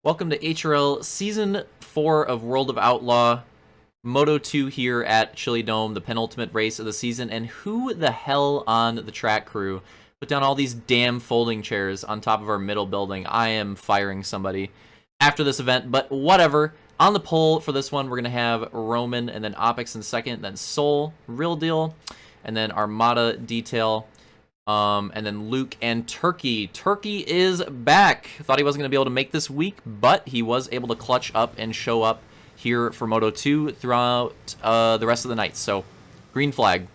Welcome to HRL Season 4 of World of Outlaw. Moto 2 here at Chili Dome, the penultimate race of the season. And who the hell on the track crew put down all these damn folding chairs on top of our middle building? I am firing somebody after this event, but whatever. On the poll for this one, we're going to have Roman and then Opix in second, then Soul, Real Deal, and then Armada Detail. And then Luke and Turkey. Turkey is back. Thought he wasn't going to be able to make this week, but he was able to clutch up and show up here for Moto 2 throughout the rest of the night. So, green flag.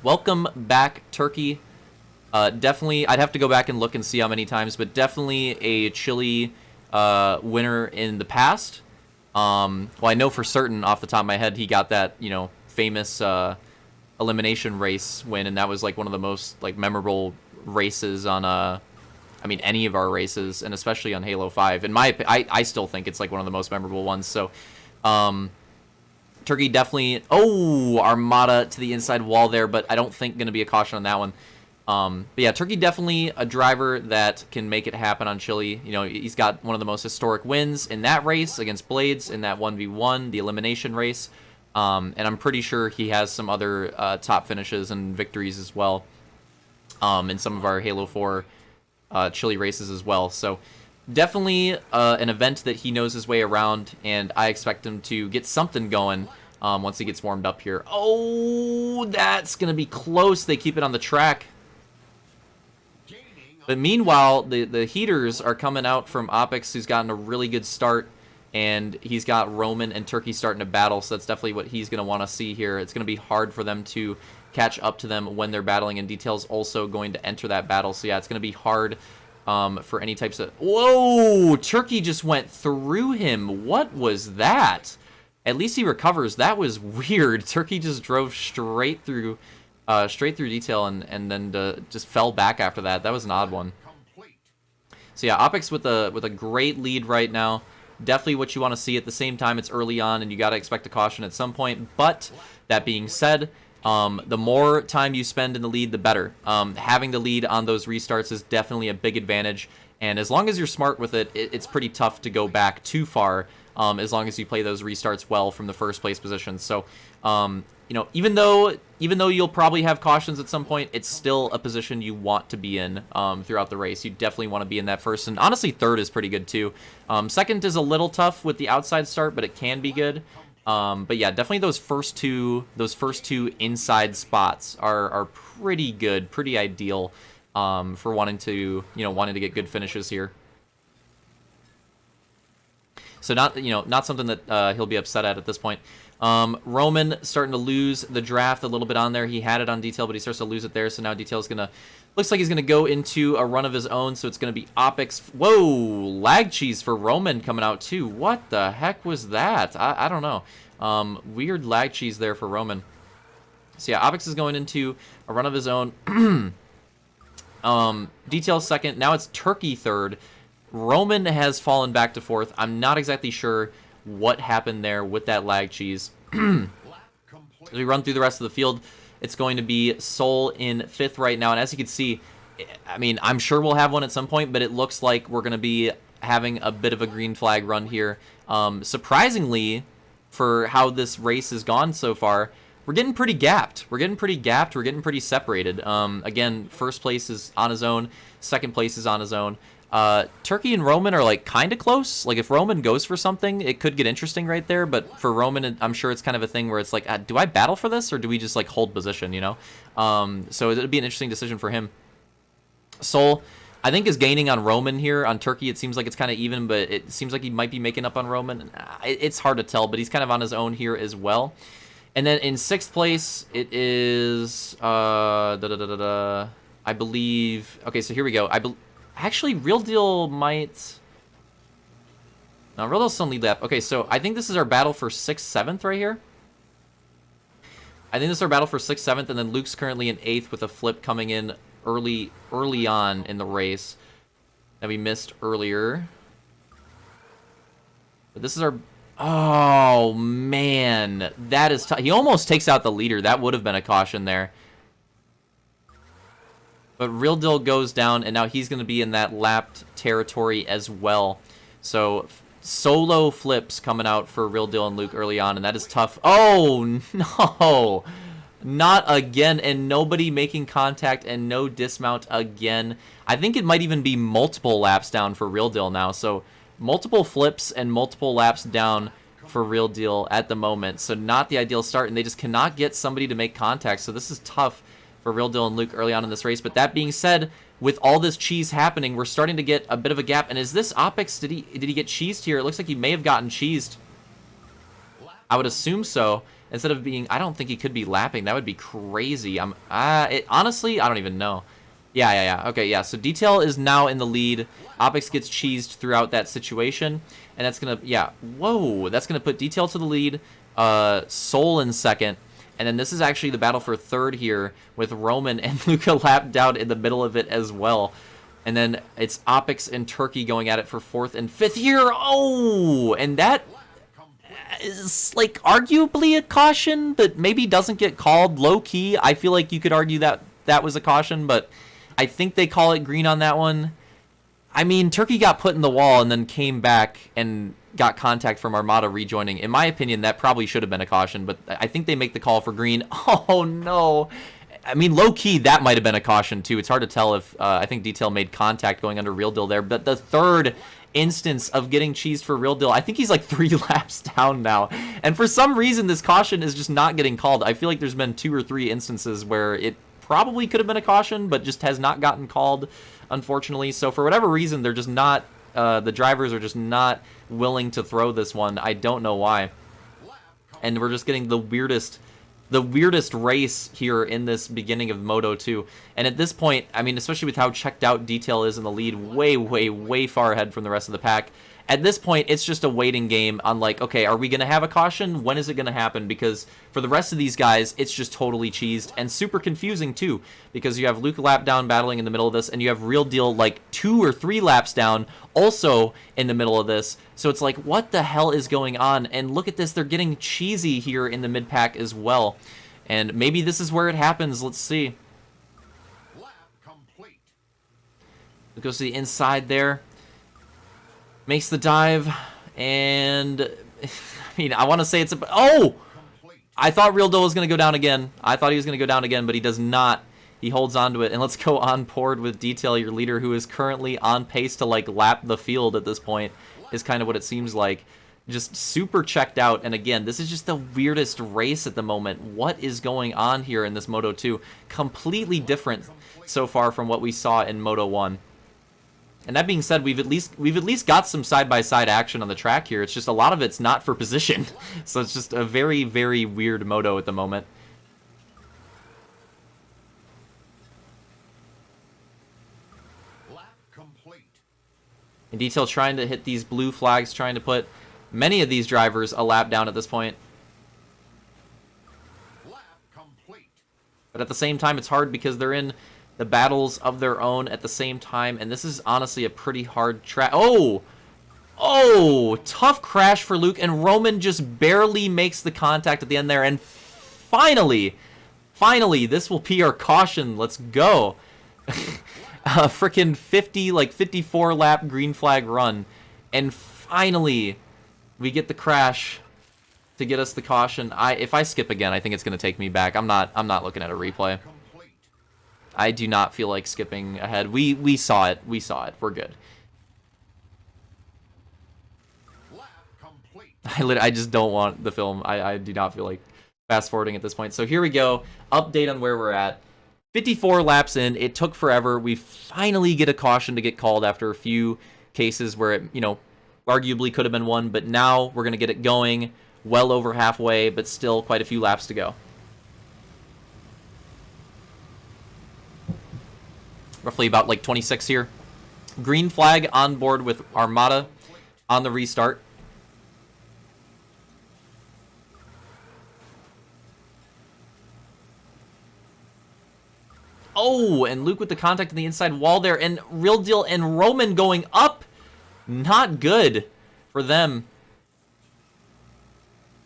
Welcome back, Turkey. Definitely, I'd have to go back and look and see how many times, but definitely a Chili winner in the past. Well, I know for certain off the top of my head he got that, famous elimination race win, and that was like one of the most memorable races on any of our races, and especially on Halo 5. I still think it's like one of the most memorable ones. So Turkey definitely Armada to the inside wall there, but I don't think going to be a caution on that one. But yeah, Turkey definitely a driver that can make it happen on Chili. He's got one of the most historic wins in that race against Blades in that 1v1, the elimination race. And I'm pretty sure he has some other top finishes and victories as well in some of our Halo 4 Chili races as well. So definitely an event that he knows his way around, and I expect him to get something going once he gets warmed up here. Oh, that's going to be close. They keep it on the track. But meanwhile, the heaters are coming out from Opix, who's gotten a really good start. And he's got Roman and Turkey starting to battle, so that's definitely what he's going to want to see here. It's going to be hard for them to catch up to them when they're battling, and Detail's also going to enter that battle. So yeah, it's going to be hard for any types of... Whoa! Turkey just went through him. What was that? At least he recovers. That was weird. Turkey just drove straight through Detail and then just fell back after that. That was an odd one. So yeah, Opix with a great lead right now. Definitely what you want to see. At the same time, it's early on, and you got to expect a caution at some point. But that being said, the more time you spend in the lead, the better. Having the lead on those restarts is definitely a big advantage. And as long as you're smart with it, it's pretty tough to go back too far as long as you play those restarts well from the first place position. So, even though you'll probably have cautions at some point, it's still a position you want to be in throughout the race. You definitely want to be in that first, and honestly, third is pretty good too. Second is a little tough with the outside start, but it can be good. But yeah, definitely those first two inside spots are pretty good, pretty ideal for wanting to get good finishes here. So not something that he'll be upset at this point. Roman starting to lose the draft a little bit on there. He had it on Detail, but he starts to lose it there. So now Detail's looks like he's gonna go into a run of his own. So it's gonna be Opix. Whoa, lag cheese for Roman coming out too. What the heck was that? I don't know. Weird lag cheese there for Roman. So yeah, Opix is going into a run of his own. Detail second. Now it's Turkey third. Roman has fallen back to fourth. I'm not exactly sure what happened there with that lag cheese. As we run through the rest of the field, it's going to be Soul in fifth right now. And as you can see, I'm sure we'll have one at some point, but it looks like we're going to be having a bit of a green flag run here. Surprisingly, for how this race has gone so far, we're getting pretty gapped. We're getting pretty separated. Again, first place is on his own. Second place is on his own. Turkey and Roman are kind of close. If Roman goes for something, it could get interesting right there. But for Roman, I'm sure it's kind of a thing where it's do I battle for this, or do we just hold position? So it'd be an interesting decision for him. Soul, I think, is gaining on Roman here. On Turkey, it seems like it's kind of even, but it seems like he might be making up on Roman. It's hard to tell, but he's kind of on his own here as well. And then in sixth place, it is I believe. Okay, so here we go. Actually, Real Deal might... No, Real Deal's still in lead lap. Okay, so I think this is our battle for 6th, 7th right here. I think this is our battle for 6th, 7th, and then Luke's currently in 8th with a flip coming in early on in the race that we missed earlier. But this is our... Oh, man. That is tough. He almost takes out the leader. That would have been a caution there. But Real Deal goes down, and now he's going to be in that lapped territory as well. So solo flips coming out for Real Deal and Luke early on, and that is tough. Oh, no. Not again, and nobody making contact and no dismount again. I think it might even be multiple laps down for Real Deal now. So multiple flips and multiple laps down for Real Deal at the moment. So not the ideal start, and they just cannot get somebody to make contact. So this is tough for Real Deal and Luke early on in this race. But that being said, with all this cheese happening, we're starting to get a bit of a gap. And is this Opix? Did he get cheesed here? It looks like he may have gotten cheesed. I would assume so. Instead of being, I don't think he could be lapping. That would be crazy. Honestly, I don't even know. Yeah. Okay, yeah. So Detail is now in the lead. Opix gets cheesed throughout that situation, and that's gonna, yeah. Whoa, that's gonna put Detail to the lead. Soul in second, and then this is actually the battle for third here with Roman and Luca lapped down in the middle of it as well. And then it's Opix and Turkey going at it for fourth and fifth here. Oh, and that is like arguably a caution, but maybe doesn't get called. Low key, I feel like you could argue that that was a caution, but I think they call it green on that one. I mean, Turkey got put in the wall and then came back and got contact from Armada rejoining. In my opinion, that probably should have been a caution, but I think they make the call for green. Oh no. I mean, low key, that might have been a caution too. It's hard to tell if I think Detail made contact going under Real Deal there, but the third instance of getting cheesed for Real Deal, I think he's like 3 laps down now, and for some reason this caution is just not getting called. I feel like there's been 2 or 3 instances where it probably could have been a caution but just has not gotten called, unfortunately. So for whatever reason, they're just not the drivers are just not willing to throw this one. I don't know why, and we're just getting the weirdest race here in this beginning of Moto 2. And at this point, I mean, especially with how checked out Detail is in the lead, way far ahead from the rest of the pack, at this point, it's just a waiting game on like, okay, are we going to have a caution? When is it going to happen? Because for the rest of these guys, it's just totally cheesed and super confusing too, because you have Luke lap down battling in the middle of this, and you have Real Deal like 2 or 3 laps down also in the middle of this. So it's like, what the hell is going on? And look at this, they're getting cheesy here in the mid-pack as well. And maybe this is where it happens. Let's see. It goes to the inside there. Makes the dive, and I mean, I want to say it's a... Oh! I thought Real Deal was going to go down again. I thought he was going to go down again, but he does not. He holds on to it, and let's go on board with Detail, your leader, who is currently on pace to, like, lap the field at this point, is kind of what it seems like. Just super checked out, and again, this is just the weirdest race at the moment. What is going on here in this Moto 2? Completely different so far from what we saw in Moto 1. And that being said, we've at least got some side-by-side action on the track here. It's just a lot of it's not for position. So it's just a very weird Moto at the moment. Lap complete. In Detail trying to hit these blue flags, trying to put many of these drivers a lap down at this point. Lap complete. But at the same time, it's hard because they're in the battles of their own at the same time, and this is honestly a pretty hard track. Oh, tough crash for Luke, and Roman just barely makes the contact at the end there, and finally, this will be our caution. Let's go. A freaking 54 lap green flag run, and finally we get the crash to get us the caution. If I skip again, I think it's going to take me back. I'm not looking at a replay. I do not feel like skipping ahead. We saw it. We're good. I just don't want the film. I do not feel like fast forwarding at this point. So here we go. Update on where we're at. 54 laps in. It took forever. We finally get a caution to get called after a few cases where it, arguably could have been one, but now we're going to get it going well over halfway, but still quite a few laps to go. Roughly about like 26 here. Green flag on board with Armada on the restart. Oh, and Luke with the contact on the inside wall there, and Real Deal and Roman going up. Not good for them.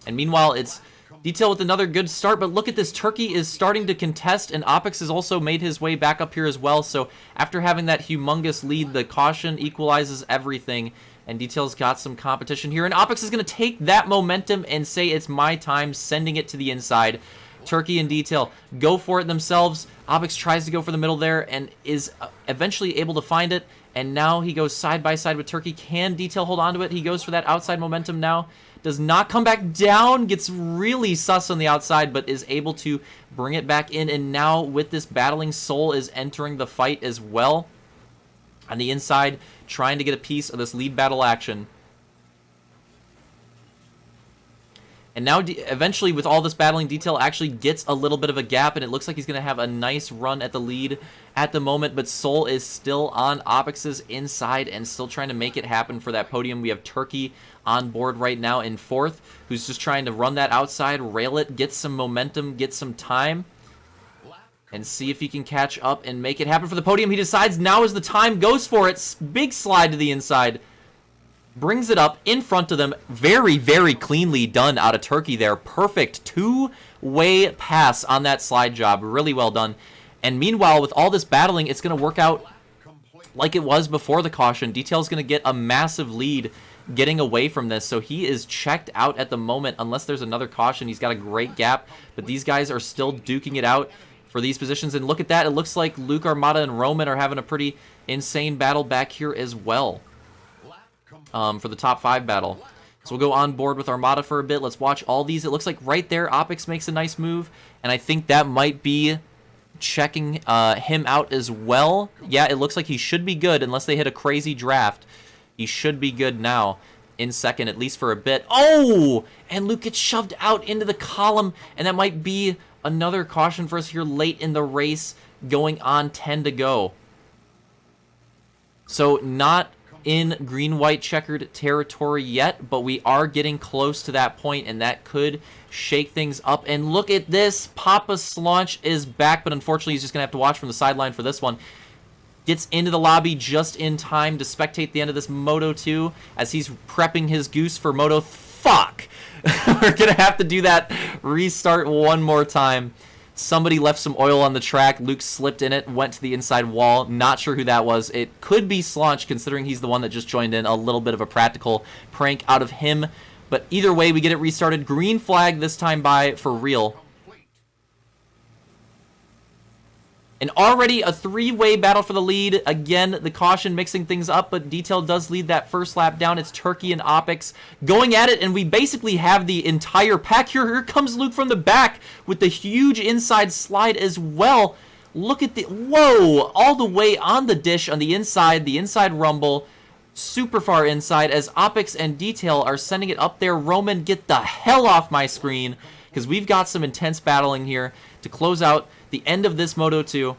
And meanwhile, it's Detail with another good start, but look at this. Turkey is starting to contest, and Opix has also made his way back up here as well. So after having that humongous lead, the caution equalizes everything. and Detail's got some competition here, and Opix is going to take that momentum and say it's my time, sending it to the inside. Turkey and Detail go for it themselves. Opix tries to go for the middle there and is eventually able to find it, and now he goes side by side with Turkey. Can Detail hold on to it? He goes for that outside momentum now. Does not come back down, gets really sus on the outside, but is able to bring it back in, and now with this battling, Soul is entering the fight as well. On the inside, trying to get a piece of this lead battle action. And now, eventually, with all this battling, Detail actually gets a little bit of a gap, and it looks like he's going to have a nice run at the lead at the moment, but Soul is still on Opix's inside and still trying to make it happen for that podium. We have Turkey on board right now in 4th, who's just trying to run that outside, rail it, get some momentum, get some time, and see if he can catch up and make it happen for the podium. He decides now is the time, goes for it, big slide to the inside. Brings it up in front of them. Very, very cleanly done out of Turkey there. Perfect two-way pass on that slide job. Really well done. And meanwhile, with all this battling, it's going to work out like it was before the caution. Detail's going to get a massive lead getting away from this. So he is checked out at the moment. Unless there's another caution, he's got a great gap. But these guys are still duking it out for these positions. And look at that. It looks like Luke, Armada, and Roman are having a pretty insane battle back here as well. For the top 5 battle. So we'll go on board with Armada for a bit. Let's watch all these. It looks like right there, Opix makes a nice move, and I think that might be checking him out as well. Yeah, it looks like he should be good unless they hit a crazy draft. He should be good now in 2nd, at least for a bit. Oh! And Luke gets shoved out into the column, and that might be another caution for us here late in the race, going on 10 to go. So not in green-white checkered territory yet, but we are getting close to that point, and that could shake things up. And look at this. Papa Slaunch is back, but unfortunately he's just going to have to watch from the sideline for this one. Gets into the lobby just in time to spectate the end of this Moto 2 as he's prepping his goose for Moto. Fuck! We're going to have to do that restart one more time. Somebody left some oil on the track. Luke slipped in it, went to the inside wall. Not sure who that was. It could be Slaunch, considering he's the one that just joined in. A little bit of a practical prank out of him. But either way, we get it restarted. Green flag this time by for real. And already a 3-way battle for the lead. Again, the caution mixing things up, but Detail does lead that first lap down. It's Turkey and Opix going at it, and we basically have the entire pack here. Here comes Luke from the back with the huge inside slide as well. Look at the... Whoa! All the way on the dish on the inside rumble. Super far inside as Opix and Detail are sending it up there. Roman, get the hell off my screen, because we've got some intense battling here to close out the end of this Moto 2.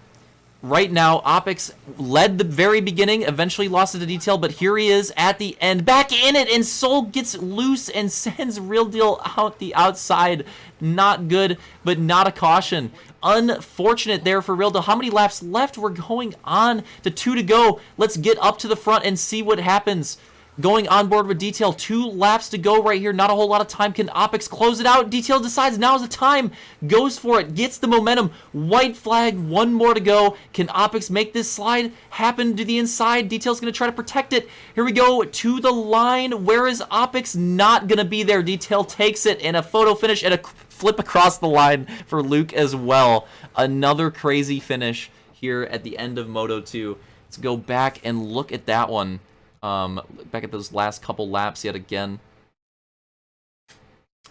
Right now, Opix led the very beginning, eventually lost it to Detail, but here he is at the end, back in it, and Soul gets loose and sends Real Deal out the outside. Not good, but not a caution. Unfortunate there for Real Deal. How many laps left? We're going on to 2 to go. Let's get up to the front and see what happens. Going on board with Detail. 2 laps to go right here. Not a whole lot of time. Can Opix close it out? Detail decides now's the time. Goes for it. Gets the momentum. White flag. 1 more to go. Can Opix make this slide happen to the inside? Detail's going to try to protect it. Here we go to the line. Where is Opix? Not going to be there. Detail takes it and a photo finish and a flip across the line for Luke as well. Another crazy finish here at the end of Moto 2. Let's go back and look at that one. Back at those last couple laps yet again.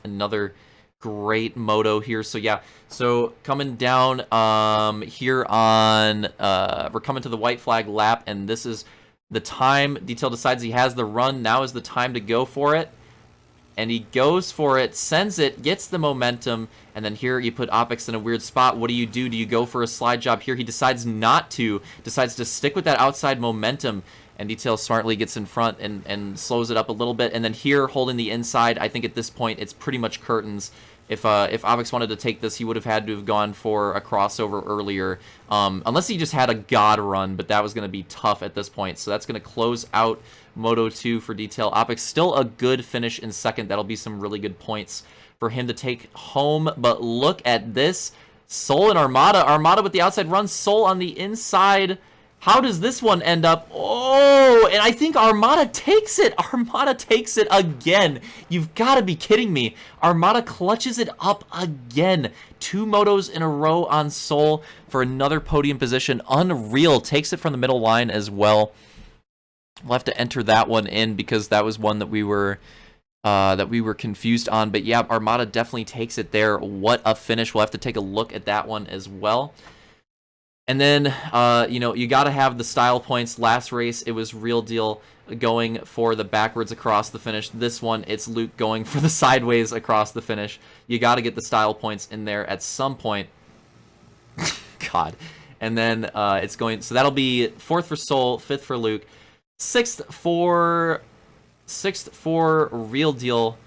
Another great Moto here. So yeah, so coming down here on we're coming to the white flag lap, and this is the time. Detail decides he has the run. Now is the time to go for it. And he goes for it, sends it, gets the momentum, and then here you put Opix in a weird spot. What do? Do you go for a slide job here? He decides not to. Decides to stick with that outside momentum. And Detail smartly gets in front and slows it up a little bit. And then here, holding the inside, I think at this point, it's pretty much curtains. If Opix wanted to take this, he would have had to have gone for a crossover earlier. Unless he just had a god run, but that was going to be tough at this point. So that's going to close out Moto 2 for Detail. Opix still a good finish in 2nd. That'll be some really good points for him to take home. But look at this. Soul and Armada. Armada with the outside run. Soul on the inside. How does this one end up? Oh, and I think Armada takes it. Armada takes it again. You've got to be kidding me. Armada clutches it up again. 2 motos in a row on Soul for another podium position. Unreal. Takes it from the middle line as well. We'll have to enter that one in because that was one that we were confused on. But yeah, Armada definitely takes it there. What a finish. We'll have to take a look at that one as well. And then, you know, you got to have the style points. Last race, it was Real Deal going for the backwards across the finish. This one, it's Luke going for the sideways across the finish. You got to get the style points in there at some point. God. And then it's going... So that'll be 4th for Soul, 5th for Luke, 6th for Real Deal.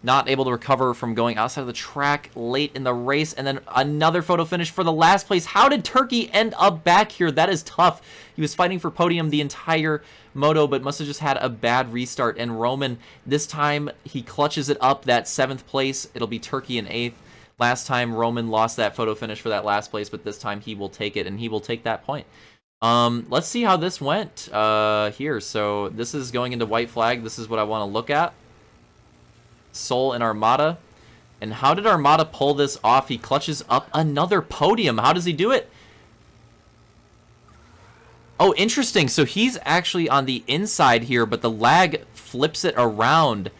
Not able to recover from going outside of the track late in the race. And then another photo finish for the last place. How did Turkey end up back here? That is tough. He was fighting for podium the entire moto, but must have just had a bad restart. And Roman, this time, he clutches it up, that 7th place. It'll be Turkey in 8th. Last time, Roman lost that photo finish for that last place, but this time he will take it, and he will take that point. Let's see how this went here. So this is going into white flag. This is what I want to look at. Soul and Armada. And how did Armada pull this off? He clutches up another podium. How does he do it? Oh, interesting. So he's actually on the inside here, but the lag flips it around.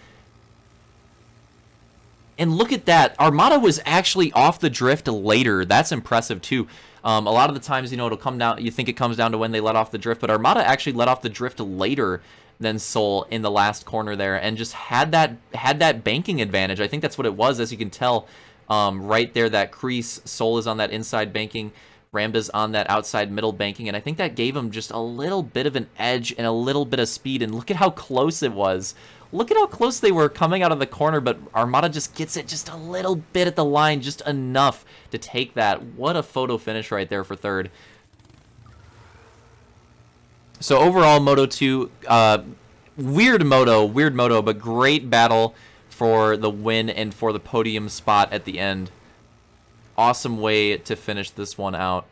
And look at that. Armada was actually off the drift later. That's impressive, too. A lot of the times, you know, it'll come down... You think it comes down to when they let off the drift, but Armada actually let off the drift later than Soul in the last corner there, and just had that banking advantage. I think that's what it was, as you can tell right there, that crease. Soul is on that inside banking, Ramba's on that outside middle banking, and I think that gave him just a little bit of an edge and a little bit of speed. And look at how close it was. Look at how close they were coming out of the corner, but Armada just gets it just a little bit at the line, just enough to take that. What a photo finish right there for 3rd. So overall, Moto 2, weird moto, but great battle for the win and for the podium spot at the end. Awesome way to finish this one out.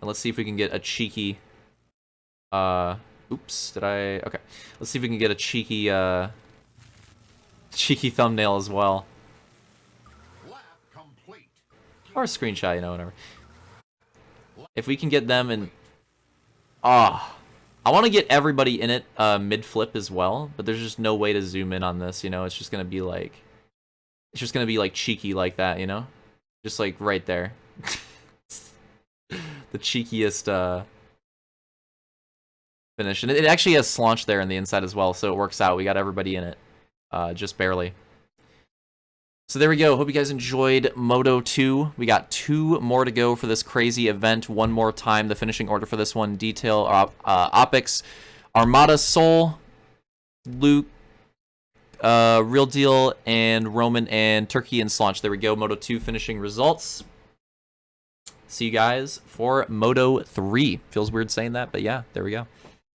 And let's see if we can get a cheeky... oops, did I... Okay. Let's see if we can get a cheeky, cheeky thumbnail as well. Or a screenshot, you know, whatever. If we can get them in... I want to get everybody in it mid-flip as well, but there's just no way to zoom in on this, you know? It's just going to be like... It's just going to be like cheeky like that, you know? Just like right there. The cheekiest finish. And it actually has Slaunch there on the inside as well, so it works out. We got everybody in it. Just barely. So there we go. Hope you guys enjoyed Moto 2. We got 2 more to go for this crazy event. One more time. The finishing order for this one. Detail, Opix, Armada, Soul, Luke, Real Deal, and Roman, and Turkey and Slaunch. There we go. Moto 2 finishing results. See you guys for Moto 3. Feels weird saying that, but yeah, there we go.